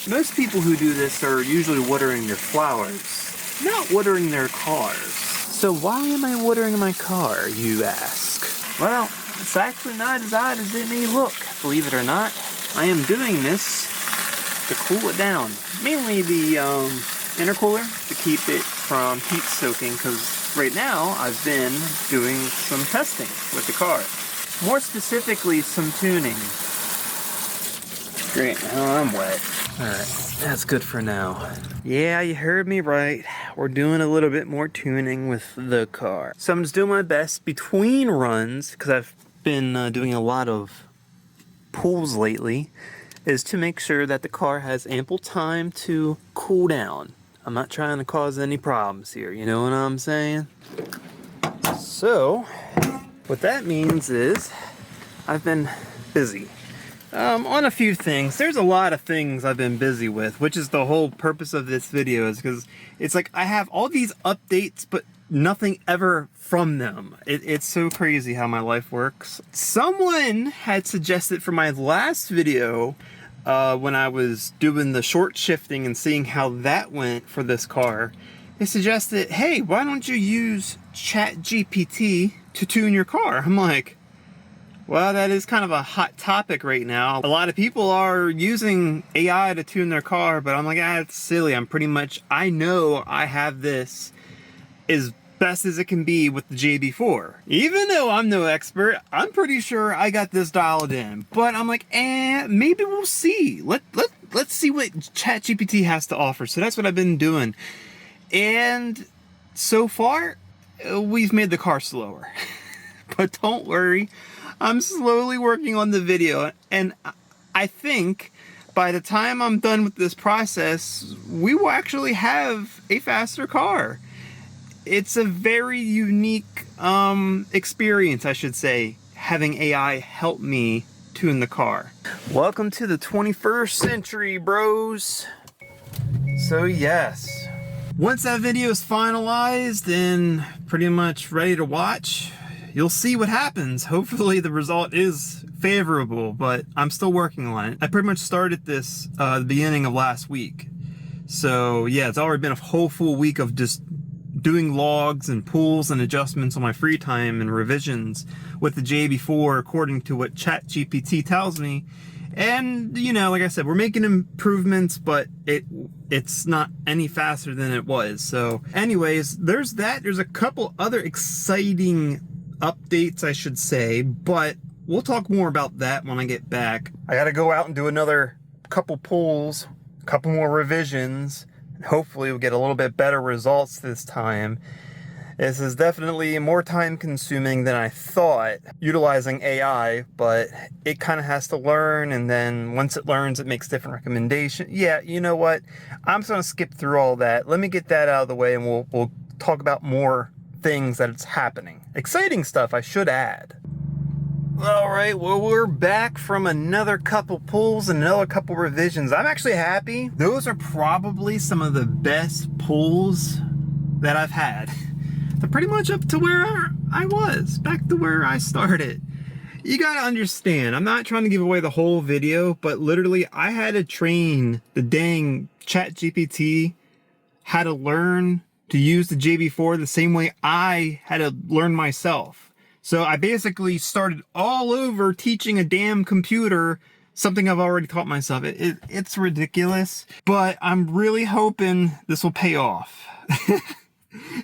Most people who do this are usually watering their flowers, not watering their cars. So why am I watering my car, you ask? Well, it's actually not as odd as it may look, believe it or not. I am doing this to cool it down. Mainly the intercooler to keep it from heat soaking, because right now I've been doing some testing with the car. More specifically, some tuning. Great, now I'm wet. Alright, that's good for now. Yeah, you heard me right. We're doing a little bit more tuning with the car. So I'm just doing my best between runs, because I've been doing a lot of pulls lately, is to make sure that the car has ample time to cool down. I'm not trying to cause any problems here, you know what I'm saying? So, what that means is, I've been busy. On a few things. There's a lot of things I've been busy with, which is the whole purpose of this video, is because it's like I have all these updates, but nothing ever from them. It's so crazy how my life works. Someone had suggested for my last video, when I was doing the short shifting and seeing how that went for this car, they suggested, hey, why don't you use ChatGPT to tune your car? I'm like, well, that is kind of a hot topic right now. A lot of people are using AI to tune their car, but I'm like, it's silly. I know I have this as best as it can be with the JB4. Even though I'm no expert, I'm pretty sure I got this dialed in. But I'm like, maybe we'll see. Let's see what ChatGPT has to offer. So that's what I've been doing. And so far, we've made the car slower. But don't worry. I'm slowly working on the video, and I think by the time I'm done with this process, we will actually have a faster car. It's a very unique experience, I should say, having AI help me tune the car. Welcome to the 21st century, bros. So yes, once that video is finalized and pretty much ready to watch, you'll see what happens. Hopefully the result is favorable, but I'm still working on it. I pretty much started this the beginning of last week. So yeah, it's already been a whole full week of just doing logs and pulls and adjustments on my free time and revisions with the JB4 according to what ChatGPT tells me. And you know, like I said, we're making improvements, but it's not any faster than it was. So anyways, there's that. There's a couple other exciting updates, I should say, but we'll talk more about that when I get back. I gotta go out and do another couple pulls, a couple more revisions, and hopefully we'll get a little bit better results this time. This is definitely more time consuming than I thought, utilizing AI, but it kind of has to learn, and then once it learns, it makes different recommendations. Yeah, you know what? I'm just gonna skip through all that. Let me get that out of the way, and we'll talk about more things that it's happening. Exciting stuff, I should add. Alright, well, we're back from another couple pulls and another couple revisions. I'm actually happy. Those are probably some of the best pulls that I've had. They're pretty much up to where I was, back to where I started. You gotta understand, I'm not trying to give away the whole video, but literally I had to train the dang ChatGPT how to learn to use the JB4 the same way I had to learn myself. So I basically started all over teaching a damn computer something I've already taught myself. It's ridiculous, but I'm really hoping this will pay off.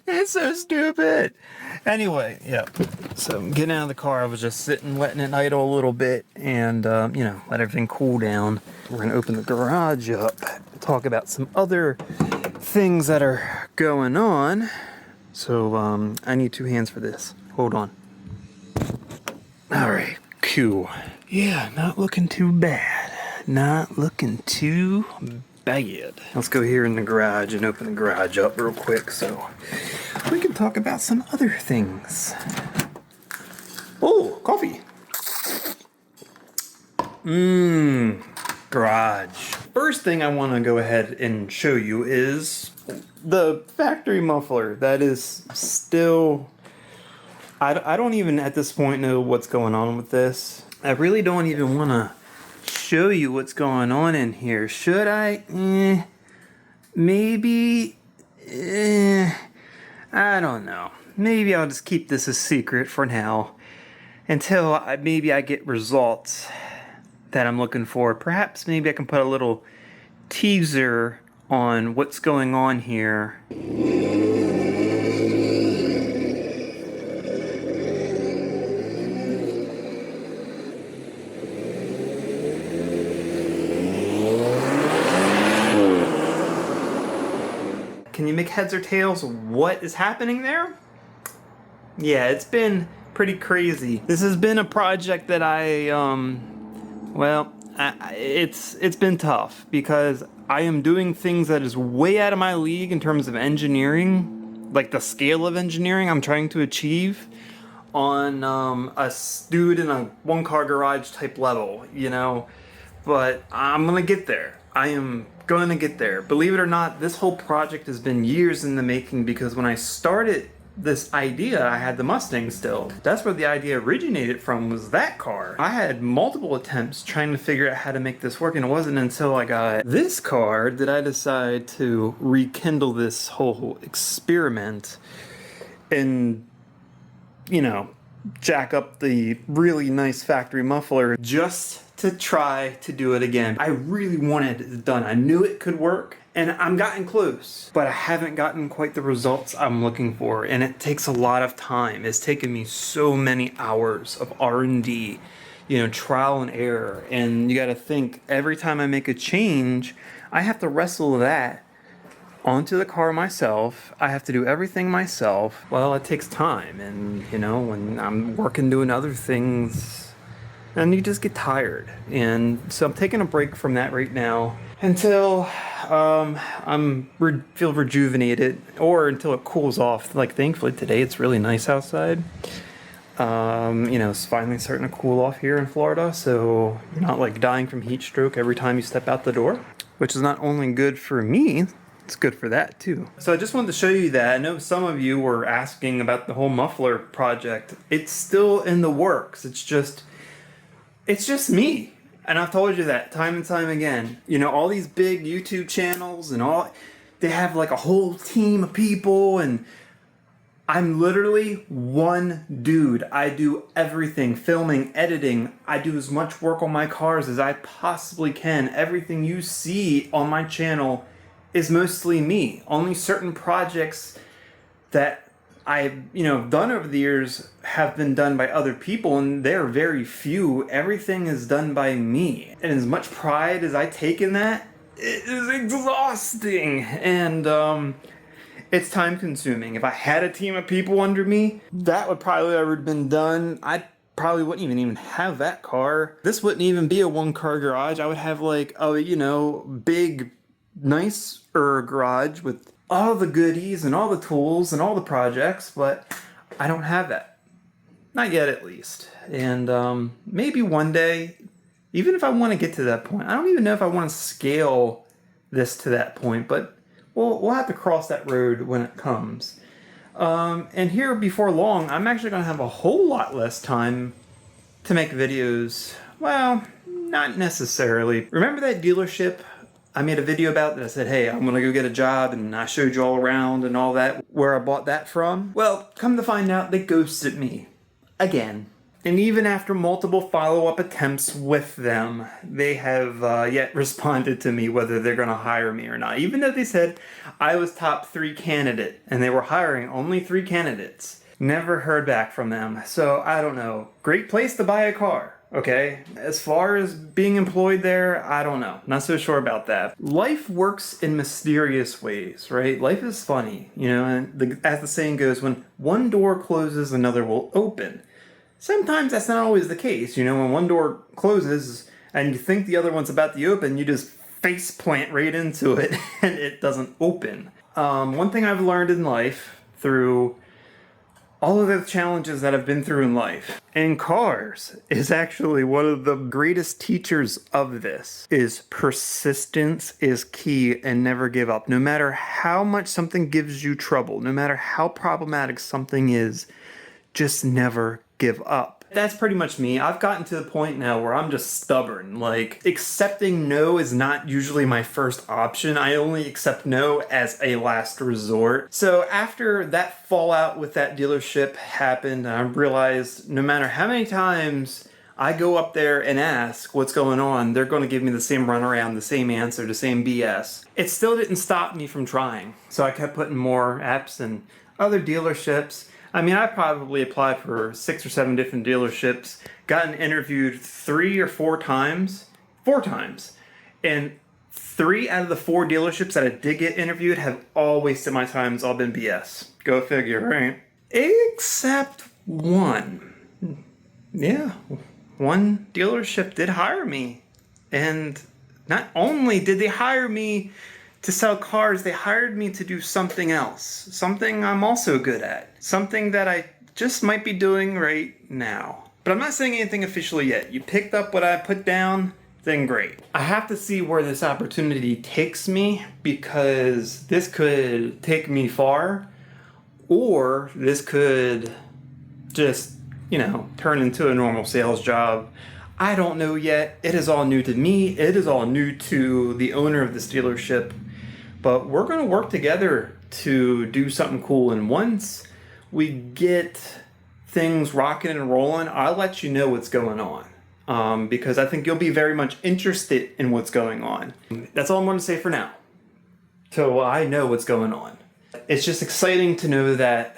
It's so stupid. Anyway, yeah. So getting out of the car, I was just sitting, letting it idle a little bit, and you know, let everything cool down. We're gonna open the garage up, talk about some other things that are going on. So I need two hands for this. Hold on. All right, cool. Yeah, not looking too bad. Not looking too bad. Let's go here in the garage and open the garage up real quick so we can talk about some other things. Oh, coffee. Garage. First thing I want to go ahead and show you is the factory muffler that is still... I don't even at this point know what's going on with this. I really don't even want to show you what's going on in here. Should I? Maybe. I don't know. Maybe I'll just keep this a secret for now until maybe I get results that I'm looking for. Perhaps maybe I can put a little teaser on what's going on here. Can you make heads or tails what is happening there? Yeah, it's been pretty crazy. This has been a project that it's been tough because I am doing things that is way out of my league in terms of engineering, like the scale of engineering I'm trying to achieve on a dude in a one-car garage type level, you know. But I'm gonna get there. I am gonna get there. Believe it or not, this whole project has been years in the making because when I started this idea, I had the Mustang still. That's where the idea originated from, was that car. I had multiple attempts trying to figure out how to make this work, and it wasn't until I got this car that I decided to rekindle this whole experiment and, you know, jack up the really nice factory muffler just to try to do it again. I really wanted it done. I knew it could work, and I'm gotten close, but I haven't gotten quite the results I'm looking for, and it takes a lot of time. It's taken me so many hours of R&D, you know, trial and error, and you gotta think, every time I make a change, I have to wrestle that onto the car myself. I have to do everything myself. Well, it takes time, and, you know, when I'm working doing other things, and you just get tired. And so I'm taking a break from that right now until feel rejuvenated, or until it cools off. Like, thankfully today it's really nice outside. You know, it's finally starting to cool off here in Florida, so you're not like dying from heat stroke every time you step out the door, which is not only good for me, it's good for that too. So I just wanted to show you that. I know some of you were asking about the whole muffler project. It's still in the works. It's just me. And I've told you that time and time again. You know, all these big YouTube channels and all, they have like a whole team of people, and I'm literally one dude. I do everything, filming, editing. I do as much work on my cars as I possibly can. Everything you see on my channel is mostly me. Only certain projects that I've, you know, done over the years have been done by other people, and they're very few. Everything is done by me. And as much pride as I take in that, it is exhausting. And it's time consuming. If I had a team of people under me, that would probably have already been done. I probably wouldn't even have that car. This wouldn't even be a one-car garage. I would have like a, you know, big, nicer garage with all the goodies and all the tools and all the projects, but I don't have that. Not yet, at least. And maybe one day, even if I want to get to that point, I don't even know if I want to scale this to that point, but we'll have to cross that road when it comes. And here before long, I'm actually going to have a whole lot less time to make videos. Well, not necessarily. Remember that dealership I made a video about that? I said, hey, I'm gonna go get a job, and I showed you all around and all that, where I bought that from? Well, come to find out, they ghosted me. Again. And even after multiple follow-up attempts with them, they have yet responded to me whether they're gonna hire me or not. Even though they said I was top 3 candidate, and they were hiring only 3 candidates. Never heard back from them. So, I don't know. Great place to buy a car. Okay, as far as being employed there, I don't know. Not so sure about that. Life works in mysterious ways, right? Life is funny, you know, and as the saying goes, when one door closes, another will open. Sometimes that's not always the case, you know, when one door closes and you think the other one's about to open, you just face plant right into it and it doesn't open. One thing I've learned in life through all of the challenges that I've been through in life, and cars is actually one of the greatest teachers of this, is persistence is key, and never give up. No matter how much something gives you trouble, no matter how problematic something is, just never give up. That's pretty much me. I've gotten to the point now where I'm just stubborn. Like, accepting no is not usually my first option. I only accept no as a last resort. So after that fallout with that dealership happened, I realized no matter how many times I go up there and ask what's going on, they're going to give me the same runaround, the same answer, the same BS. It still didn't stop me from trying. So I kept putting more apps and other dealerships. I mean, I probably applied for 6 or 7 different dealerships, gotten interviewed 3 or 4 times, 4 times, and 3 out of the 4 dealerships that I did get interviewed have all wasted my time. It's all been BS. Go figure, right? Except one. Yeah, one dealership did hire me. And not only did they hire me to sell cars, they hired me to do something else. Something I'm also good at. Something that I just might be doing right now. But I'm not saying anything officially yet. You picked up what I put down, then great. I have to see where this opportunity takes me, because this could take me far, or this could just, turn into a normal sales job. I don't know yet. It is all new to me. It is all new to the owner of this dealership. But we're going to work together to do something cool. And once we get things rocking and rolling, I'll let you know what's going on. Because I think you'll be very much interested in what's going on. That's all I'm going to say for now. So I know what's going on. It's just exciting to know that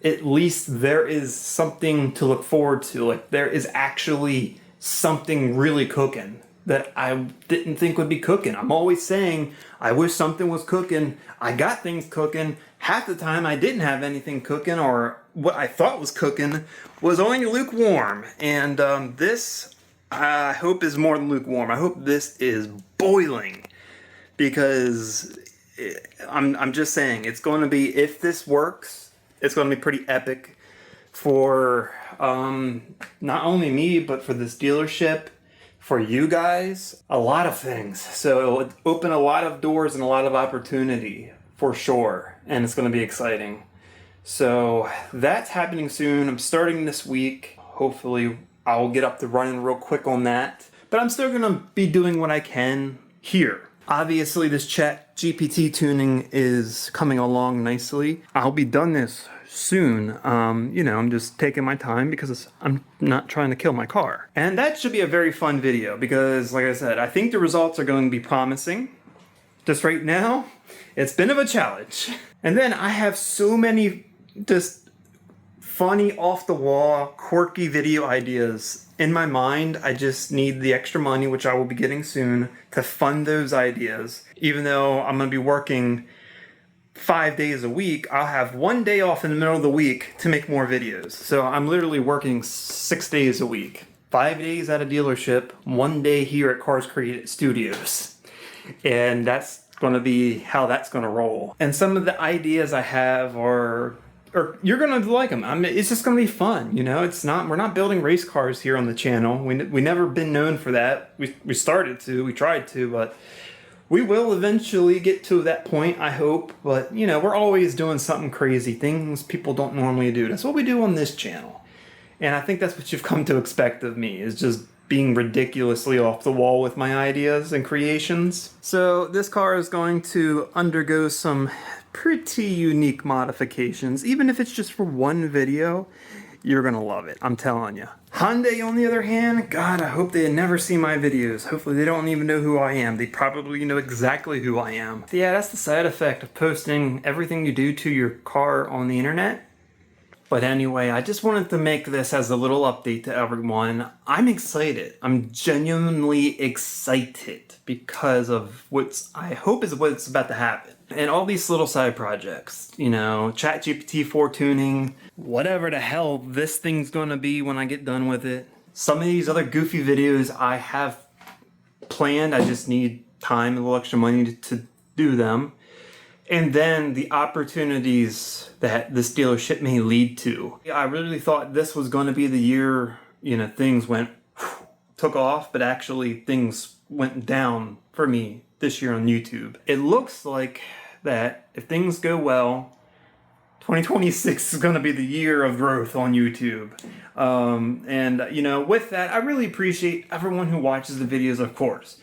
at least there is something to look forward to. Like, there is actually something really cooking that I didn't think would be cooking. I'm always saying, I wish something was cooking. I got things cooking. Half the time I didn't have anything cooking, or what I thought was cooking was only lukewarm. And this, I hope, is more than lukewarm. I hope this is boiling, because I'm just saying, it's going to be, if this works, it's going to be pretty epic for not only me, but for this dealership, for you guys, a lot of things. So it will open a lot of doors and a lot of opportunity for sure. And it's going to be exciting. So that's happening soon. I'm starting this week. Hopefully I'll get up to running real quick on that. But I'm still going to be doing what I can here. Obviously this chat GPT tuning is coming along nicely. I'll be done this soon. I'm just taking my time because I'm not trying to kill my car. And that should be a very fun video because, like I said, I think the results are going to be promising. Just right now, it's been of a challenge. And then I have so many just funny, off-the-wall, quirky video ideas in my mind. I just need the extra money, which I will be getting soon, to fund those ideas. Even though I'm going to be working 5 days a week, I'll have 1 day off in the middle of the week to make more videos. So I'm literally working 6 days a week. 5 days at a dealership, 1 day here at Karz Kreated Studios. And that's going to be how that's going to roll. And some of the ideas I have are you're going to like them. It's just going to be fun, we're not building race cars here on the channel. We never been known for that. We tried to, but we will eventually get to that point, I hope. But, we're always doing something crazy, things people don't normally do. That's what we do on this channel. And I think that's what you've come to expect of me, is just being ridiculously off the wall with my ideas and creations. So this car is going to undergo some pretty unique modifications. Even if it's just for one video, you're gonna love it, I'm telling you. Hyundai, on the other hand, God, I hope they never see my videos. Hopefully they don't even know who I am. They probably know exactly who I am. So yeah, that's the side effect of posting everything you do to your car on the internet. But anyway, I just wanted to make this as a little update to everyone. I'm excited. I'm genuinely excited because of I hope is what's about to happen. And all these little side projects, ChatGPT 4 tuning, whatever the hell this thing's gonna be when I get done with it. Some of these other goofy videos I have planned, I just need time and a little extra money to do them. And then the opportunities that this dealership may lead to. I really thought this was going to be the year, things took off, but actually things went down for me this year on YouTube. It looks like that if things go well, 2026 is going to be the year of growth on YouTube. And, you know, with that, I really appreciate everyone who watches the videos, of course.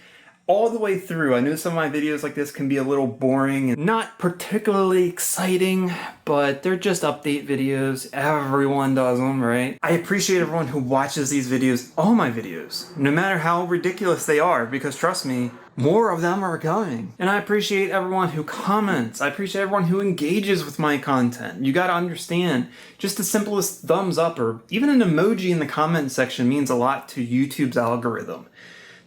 All the way through. I know some of my videos like this can be a little boring and not particularly exciting, but they're just update videos. Everyone does them, right? I appreciate everyone who watches these videos, all my videos, no matter how ridiculous they are, because trust me, more of them are coming. And I appreciate everyone who comments. I appreciate everyone who engages with my content. You gotta understand, just the simplest thumbs up or even an emoji in the comment section means a lot to YouTube's algorithm.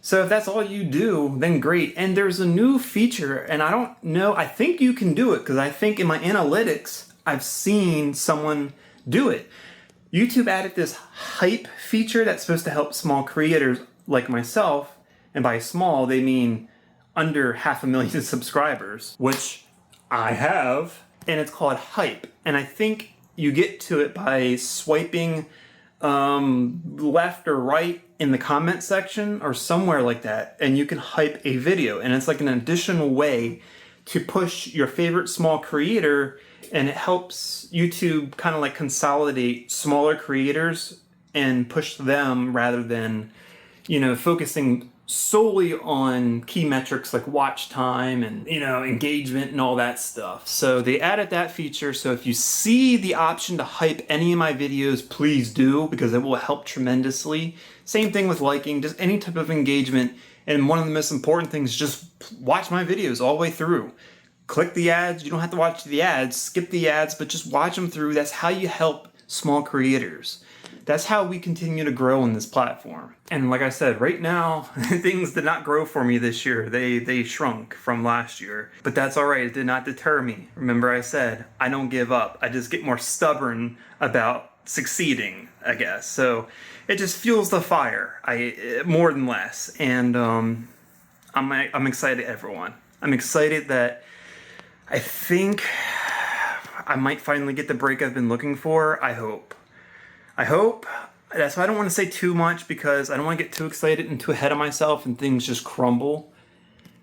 So if that's all you do, then great. And there's a new feature, and I don't know, I think you can do it, because I think in my analytics, I've seen someone do it. YouTube added this hype feature that's supposed to help small creators like myself, and by small, they mean under 500,000 subscribers, which I have, and it's called hype. And I think you get to it by swiping left or right in the comment section or somewhere like that, and you can hype a video, and it's like an additional way to push your favorite small creator, and it helps YouTube kind of like consolidate smaller creators and push them rather than, you know, focusing solely on key metrics like watch time and, you know, engagement and all that stuff. So they added that feature. So if you see the option to hype any of my videos, please do, because it will help tremendously. Same thing with liking, just any type of engagement. And one of the most important things is just watch my videos all the way through. Click the ads. You don't have to watch the ads, skip the ads, but just watch them through. That's how you help small creators. That's how we continue to grow on this platform. And like I said, right now, things did not grow for me this year. They shrunk from last year. But that's all right. It did not deter me. Remember I said, I don't give up. I just get more stubborn about succeeding, I guess. So it just fuels the fire, more than less. And I'm excited, everyone. I'm excited that I think I might finally get the break I've been looking for. I hope. That's why I don't want to say too much, because I don't want to get too excited and too ahead of myself and things just crumble,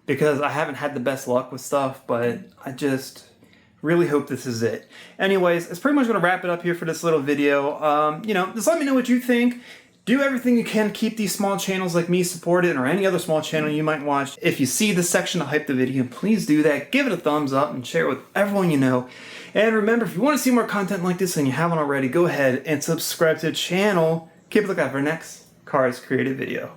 because I haven't had the best luck with stuff, but I just really hope this is it. Anyways, it's pretty much going to wrap it up here for this little video. You know, just let me know what you think. Do everything you can to keep these small channels like me supported, or any other small channel you might watch. If you see the section to hype the video, please do that. Give it a thumbs up and share it with everyone you know. And remember, if you want to see more content like this and you haven't already, go ahead and subscribe to the channel. Keep a lookout for our next Karz Created video.